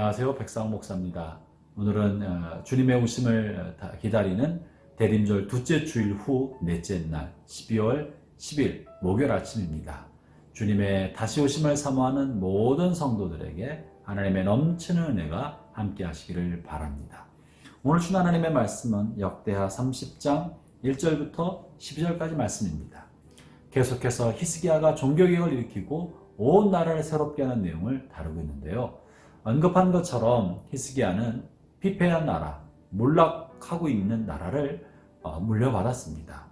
안녕하세요. 백상 목사입니다. 오늘은 주님의 오심을 기다리는 대림절 둘째 주일 후 넷째 날 12월 10일 목요일 아침입니다. 주님의 다시 오심을 사모하는 모든 성도들에게 하나님의 넘치는 은혜가 함께 하시기를 바랍니다. 오늘 준 하나님의 말씀은 역대하 30장 1절부터 12절까지 말씀입니다. 계속해서 히스기야가 종교개혁을 일으키고 온 나라를 새롭게 하는 내용을 다루고 있는데요. 언급한 것처럼 히스기야는 피폐한 나라, 몰락하고 있는 나라를 물려받았습니다.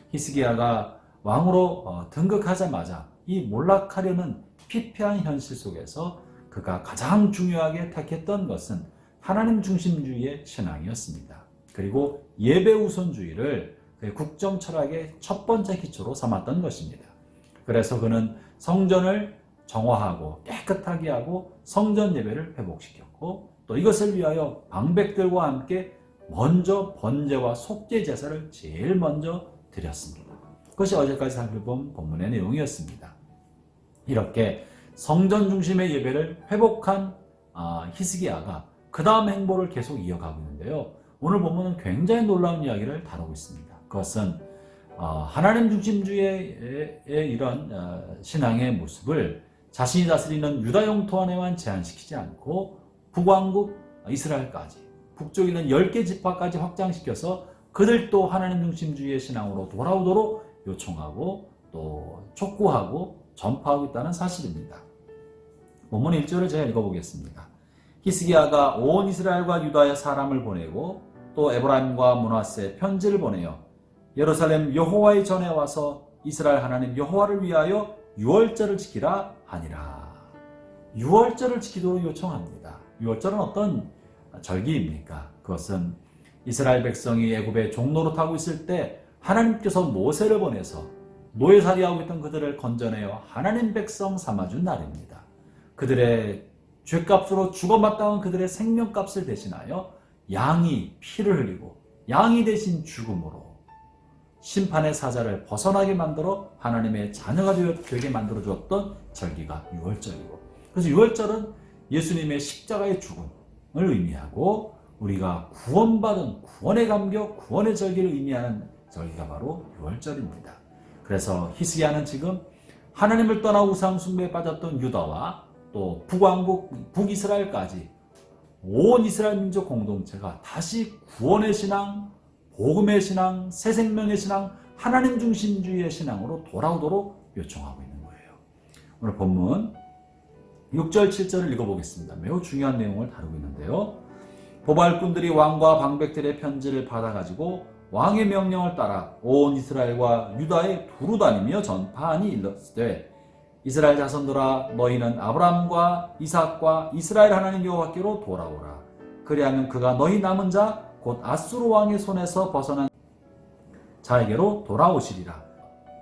히스기야가 왕으로 등극하자마자 이 몰락하려는 피폐한 현실 속에서 그가 가장 중요하게 택했던 것은 하나님 중심주의의 신앙이었습니다. 그리고 예배 우선주의를 그의 국정 철학의 첫 번째 기초로 삼았던 것입니다. 그래서 그는 성전을 정화하고 깨끗하게 하고 성전 예배를 회복시켰고 또 이것을 위하여 방백들과 함께 먼저 번제와 속죄 제사를 제일 먼저 드렸습니다. 그것이 어제까지 살펴본 본문의 내용이었습니다. 이렇게 성전 중심의 예배를 회복한 히스기야가 그 다음 행보를 계속 이어가고 있는데요. 오늘 본문은 굉장히 놀라운 이야기를 다루고 있습니다. 그것은 하나님 중심주의의 이런 신앙의 모습을 자신이 다스리는 유다 영토 안에만 제한시키지 않고 북왕국 이스라엘까지 북쪽에 있는 10개 지파까지 확장시켜서 그들도 하나님 중심주의의 신앙으로 돌아오도록 요청하고 또 촉구하고 전파하고 있다는 사실입니다. 본문 1절을 제가 읽어보겠습니다. 히스기야가 온 이스라엘과 유다의 사람을 보내고 또 에브라임과 므낫세에 편지를 보내어 예루살렘 여호와의 전에 와서 이스라엘 하나님 여호와를 위하여 유월절을 지키라 하니라. 유월절을 지키도록 요청합니다. 유월절은 어떤 절기입니까? 그것은 이스라엘 백성이 애굽의 종노릇하고 있을 때 하나님께서 모세를 보내서 노예살이하고 있던 그들을 건져내어 하나님 백성 삼아준 날입니다. 그들의 죄값으로 죽어마땅한 그들의 생명값을 대신하여 양이 피를 흘리고 양이 대신 죽음으로 심판의 사자를 벗어나게 만들어 하나님의 자녀가 되게 만들어 주었던 절기가 유월절이고, 그래서 유월절은 예수님의 십자가의 죽음을 의미하고 우리가 구원받은 구원의 감격, 구원의 절기를 의미하는 절기가 바로 유월절입니다. 그래서 히스기야는 지금 하나님을 떠나 우상 숭배에 빠졌던 유다와 또 북왕국 북이스라엘까지 온 이스라엘 민족 공동체가 다시 구원의 신앙, 복음의 신앙, 새 생명의 신앙, 하나님 중심주의의 신앙으로 돌아오도록 요청하고 있는 거예요. 오늘 본문 6절, 7절을 읽어보겠습니다. 매우 중요한 내용을 다루고 있는데요. 보발꾼들이 왕과 방백들의 편지를 받아가지고 왕의 명령을 따라 온 이스라엘과 유다에 두루 다니며 전파하니 일렀으되 이스라엘 자손들아 너희는 아브라함과 이삭과 이스라엘 하나님 여호와께로 돌아오라. 그리하면 그가 너희 남은 자 곧 아수르 왕의 손에서 벗어난 자에게로 돌아오시리라.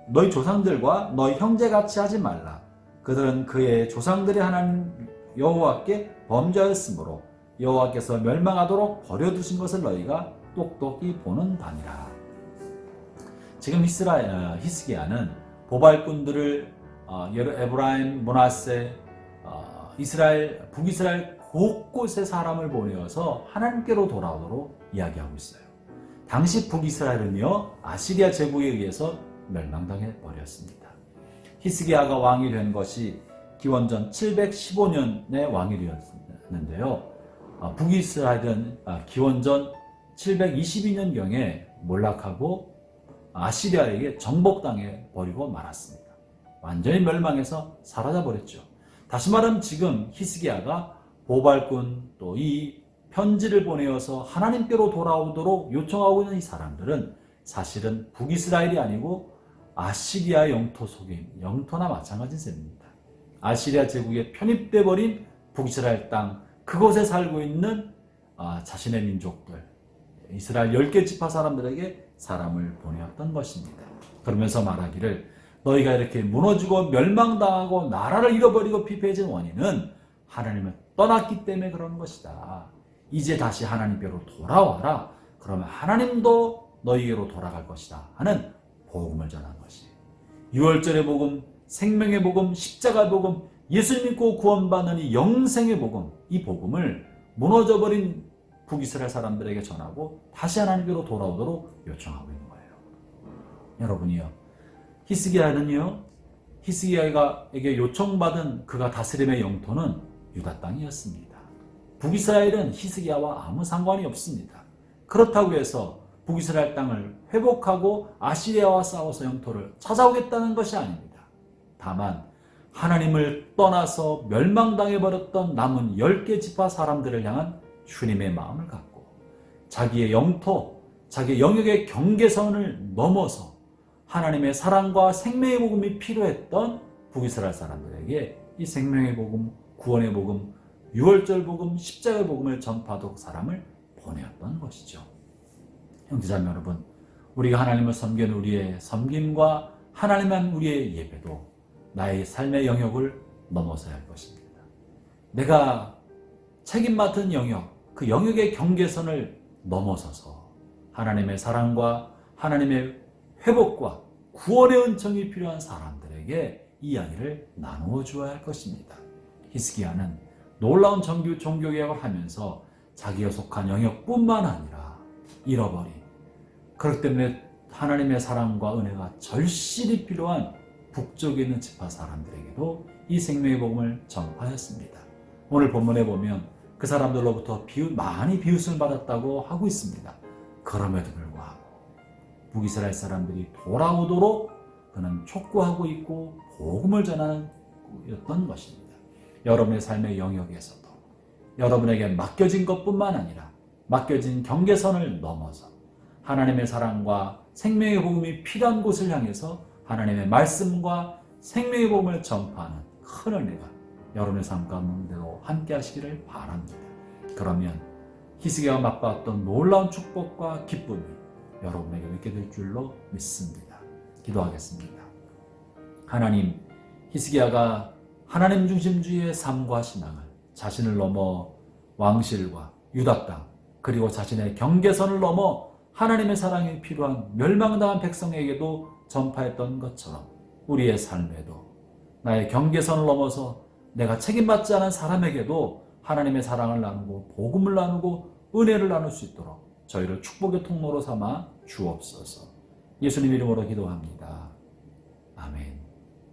너희 조상들과 너희 형제같이 하지 말라. 그들은 그의 조상들의 하나님 여호와께 범죄하였으므로 여호와께서 멸망하도록 버려두신 것을 너희가 똑똑히 보는 바니라. 지금 히스기야는 보발꾼들을 에브라임, 므낫세, 이스라엘, 북이스라엘 곳곳에 사람을 보내어서 하나님께로 돌아오도록 이야기하고 있어요. 당시 북이스라엘은요, 아시리아 제국에 의해서 멸망당해 버렸습니다. 히스기야가 왕이 된 것이 기원전 715년의 왕이 되었는데요. 북이스라엘은 기원전 722년경에 몰락하고 아시리아에게 정복당해 버리고 말았습니다. 완전히 멸망해서 사라져 버렸죠. 다시 말하면 지금 히스기야가 보발꾼 또 이 편지를 보내어서 하나님께로 돌아오도록 요청하고 있는 이 사람들은 사실은 북이스라엘이 아니고 아시리아 영토 속에 영토나 마찬가지인 셈입니다. 아시리아 제국에 편입돼 버린 북이스라엘 땅 그곳에 살고 있는 자신의 민족들 이스라엘 10개 지파 사람들에게 사람을 보내었던 것입니다. 그러면서 말하기를 너희가 이렇게 무너지고 멸망당하고 나라를 잃어버리고 피폐해진 원인은 하나님을 떠났기 때문에 그런 것이다. 이제 다시 하나님께로 돌아와라. 그러면 하나님도 너희에게로 돌아갈 것이다 하는 복음을 전한 것이에요. 유월절의 복음, 생명의 복음, 십자가의 복음, 예수 믿고 구원받는 이 영생의 복음, 이 복음을 무너져버린 북이스라엘 사람들에게 전하고 다시 하나님께로 돌아오도록 요청하고 있는 거예요. 여러분이요, 히스기야에게 요청받은 그가 다스림의 영토는 유다 땅이었습니다. 북이스라엘은 히스기야와 아무 상관이 없습니다. 그렇다고 해서 북이스라엘 땅을 회복하고 아시리아와 싸워서 영토를 찾아오겠다는 것이 아닙니다. 다만 하나님을 떠나서 멸망당해버렸던 남은 10개 지파 사람들을 향한 주님의 마음을 갖고 자기의 영토, 자기의 영역의 경계선을 넘어서 하나님의 사랑과 생명의 복음이 필요했던 북이스라엘 사람들에게 이 생명의 복음, 구원의 복음, 유월절 복음, 십자가의 복음을 전파하도록 사람을 보내었던 것이죠. 형제자매 여러분, 우리가 하나님을 섬기는 우리의 섬김과 하나님만 우리의 예배도 나의 삶의 영역을 넘어서야 할 것입니다. 내가 책임 맡은 영역, 그 영역의 경계선을 넘어서서 하나님의 사랑과 하나님의 회복과 구원의 은총이 필요한 사람들에게 이 이야기를 나누어 주어야 할 것입니다. 히스기야는 놀라운 종교개혁을 하면서 자기가 속한 영역뿐만 아니라 잃어버린, 그렇기 때문에 하나님의 사랑과 은혜가 절실히 필요한 북쪽에 있는 지파 사람들에게도 이 생명의 복음을 전파했습니다. 오늘 본문에 보면 그 사람들로부터 많이 비웃음을 받았다고 하고 있습니다. 그럼에도 불구하고 북이스라엘 사람들이 돌아오도록 그는 촉구하고 있고 복음을 전하였던 것입니다. 여러분의 삶의 영역에서도 여러분에게 맡겨진 것뿐만 아니라 맡겨진 경계선을 넘어서 하나님의 사랑과 생명의 복음이 필요한 곳을 향해서 하나님의 말씀과 생명의 복음을 전파하는 큰 은혜가 여러분의 삶 가운데로 함께 하시기를 바랍니다. 그러면 히스기야가 맛봤던 놀라운 축복과 기쁨이 여러분에게 있게 될 줄로 믿습니다. 기도하겠습니다. 하나님, 히스기야가 하나님 중심주의의 삶과 신앙을 자신을 넘어 왕실과 유다 땅, 그리고 자신의 경계선을 넘어 하나님의 사랑이 필요한 멸망당한 백성에게도 전파했던 것처럼 우리의 삶에도 나의 경계선을 넘어서 내가 책임받지 않은 사람에게도 하나님의 사랑을 나누고 복음을 나누고 은혜를 나눌 수 있도록 저희를 축복의 통로로 삼아 주옵소서. 예수님 이름으로 기도합니다. 아멘.